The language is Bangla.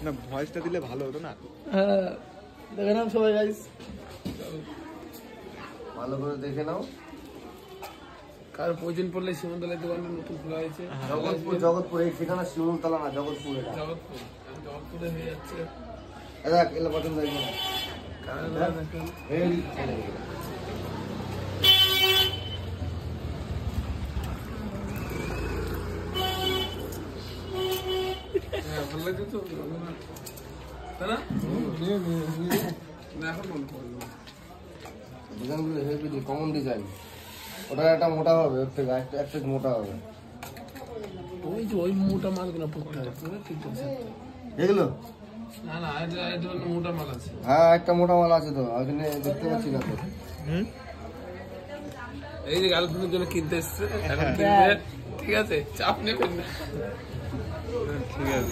না ভয়েসটা দিলে ভালো হতো না। হ্যাঁ দেখে নাও সবাই গাইস, ভালো করে দেখে নাও। কার প্রয়োজন পড়লে শিমুলতলায় দোকানটা নতুন খোলা হয়েছে। জগৎপুর এই ঠিকানা শিমুলতলা না, জগৎপুরে। জগৎপুরে হয়ে যাচ্ছে। দেখ এলে পছন্দ হয়েছে না। ভালো লাগছে তো তাই না? এখন মনে পড়লো ডিজাইনগুলো হেভি কমন ডিজাইন। ওটা একটা মোটা হবে, ওর থেকে একটা মোটা হবে। ওই যে ওই মোটা মালগুলো পড়তে হবে ঠিক আছে এগুলো না না এটা মোটা মাল আছে। হ্যাঁ একটা মোটা মাল আছে তো, ওখানে দেখতে পাচ্ছি না তো। এই যে গার্লফ্রেন্ডের জন্য কিনতে এসছে, এখন কিনবে, ঠিক আছে চাপ নেবেন না। ঠিক আছে